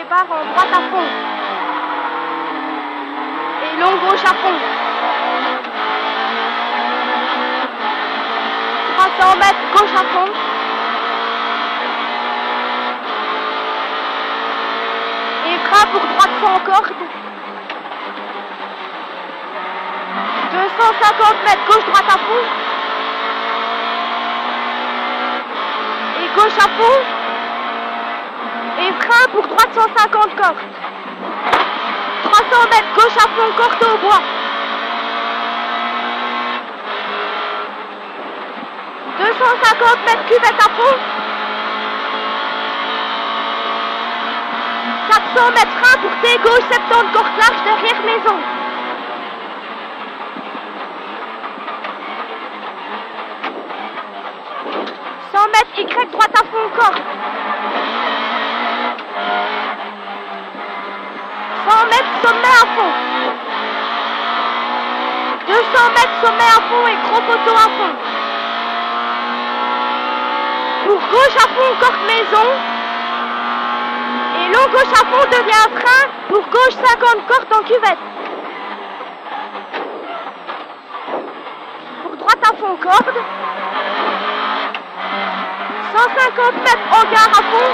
départ en droite à fond. Et long gauche à fond. 300 mètres gauche à fond. Et frein pour droite sans corde. 250 mètres gauche droite à fond. Et gauche à fond. Et frein pour droite 150 cordes. 300 mètres gauche à fond, corde au bois. 250 mètres cuvette à fond. 400 mètres frein pour T gauche, 70 cordes larges derrière maison. 100 mètres Y droite à fond, corde. 100 mètres sommet à fond. 200 mètres sommet à fond et gros poteau à fond. Pour gauche à fond, corde maison. Et long gauche à fond devient frein. Pour gauche 50 cordes en cuvette. Pour droite à fond, corde. 150 mètres en gare à fond.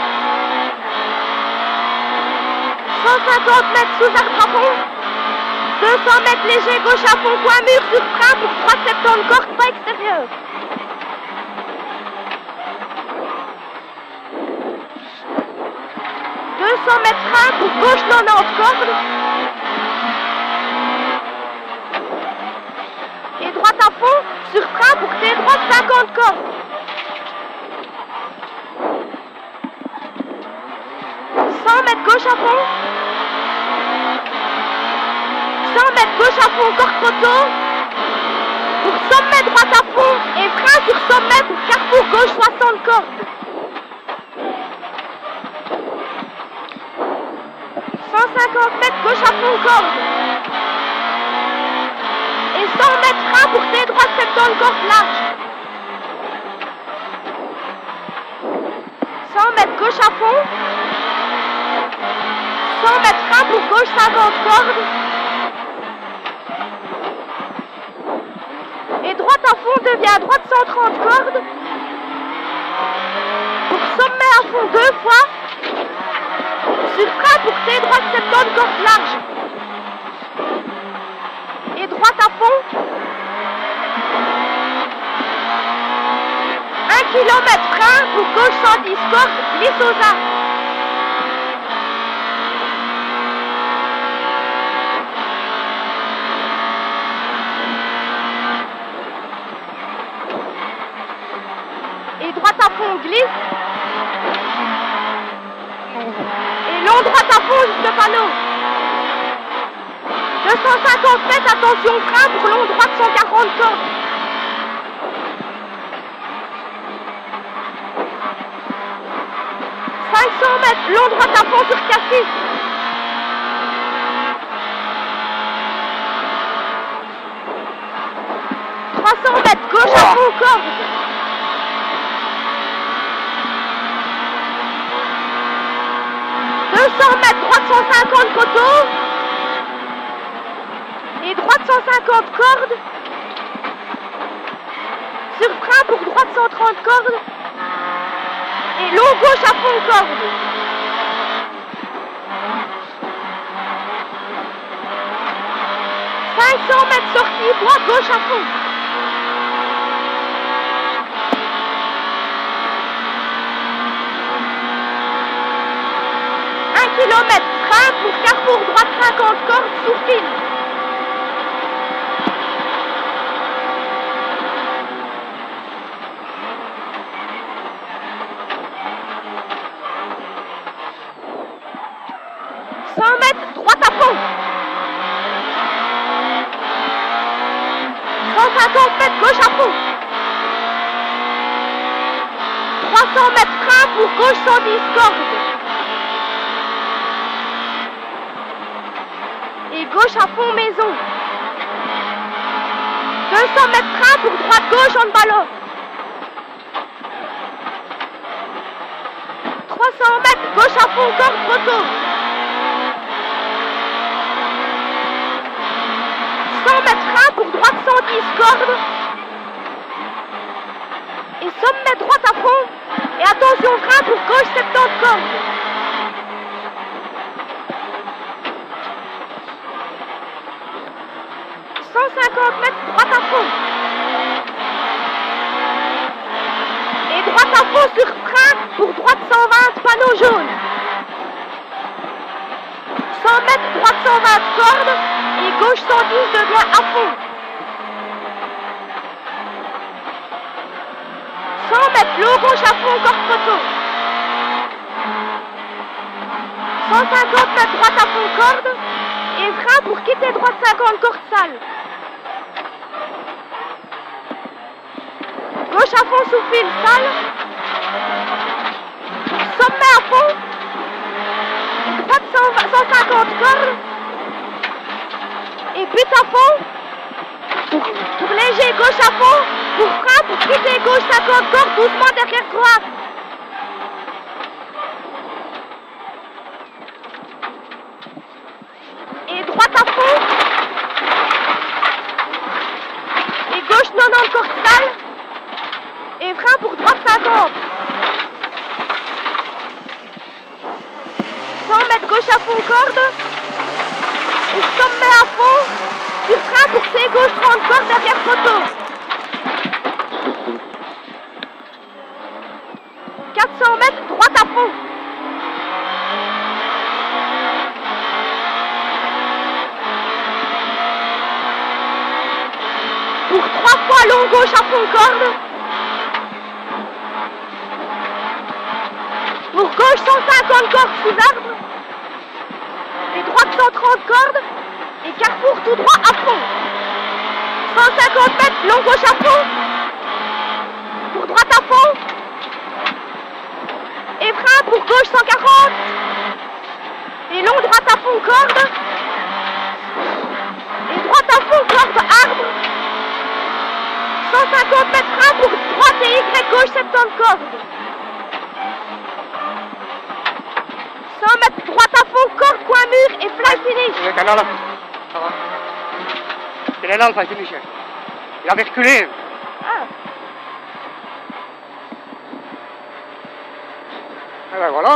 150 mètres sous arbre à fond. 200 mètres léger gauche à fond, coin mur sur frein pour droite 70 cordes, pas extérieur. 200 mètres frein pour gauche 90 cordes. Et droite à fond, sur frein pour T droite 50 cordes. 100 mètres gauche à fond. 100 mètres gauche à fond, corde poteau. Pour sommet droite à fond et frein sur sommet pour carrefour gauche 60 cordes. 150 mètres gauche à fond, corde. Et 100 mètres frein pour T droite 70 cordes larges. 100 mètres gauche à fond. 100 mètres frein pour gauche 50 cordes. Et droite à fond devient droite 130 cordes. Pour sommet à fond 2 fois. Sur frein pour T droite 70 cordes larges. Et droite à fond. 1 km frein pour gauche 110 cordes, glisse aux arbres. Et droite à fond glisse. Et long droite à fond jusqu'au panneau. 250 mètres, attention frein pour long droite 140 cordes. 500 mètres, long droite à fond sur Cassis. 300 mètres, gauche à fond, corde. 200 mètres, droite 150 poteaux. Et droite 150 cordes. Sur frein pour droite 130 cordes. Et long gauche à fond, corde. 500 mètres sortie, bois gauche à fond. 1 km, frein pour carrefour droite 50 cordes sous fil. Droite à fond. 150 mètres gauche à fond. 300 mètres frein pour gauche 110 cordes. Et gauche à fond maison. 200 mètres frein pour droite gauche en ballon. 300 mètres gauche à fond corde poteau. 100 mètres frein pour droite 110 cordes. Et sommet droite à fond. Et attention frein pour gauche 70 cordes. « 150 mètres droite à fond. Et droite à fond sur frein pour droite 120 panneau jaune. 100 mètres droite 120 cordes et gauche 110 devient à fond. 100 mètres long gauche à fond corde photo. 150 mètres droite à fond corde et frein pour quitter droite 50 corde sale. Gauche à fond sous fil sale. Sommet à fond. Et droite 150 cordes. Et but à fond. Pour léger gauche à fond. Pour frein pour quitter gauche 50 cordes doucement derrière droite. Et droite à fond. Et gauche 90 cordes sale. Et frein pour droite 50. 100 mètres gauche à fond corde. Et sommet à fond. Sur frein pour ses gauche 30 cordes derrière photo. 400 mètres droite à fond. Pour 3 fois long gauche à fond corde. Pour gauche 150 cordes sous arbre. Et droite 130 cordes. Et carrefour tout droit à fond. 150 mètres long gauche à fond. Pour droite à fond. Et frein pour gauche 140. Et long droite à fond corde. Et droite à fond corde arbre. 150 mètres frein pour droite et Y gauche 70 cordes. 100 mètres droite à fond, corde, coin mur et fly finish. Il est là, ça va. Il est là le fly finish. Il avait reculé. Ah. Ah ben voilà.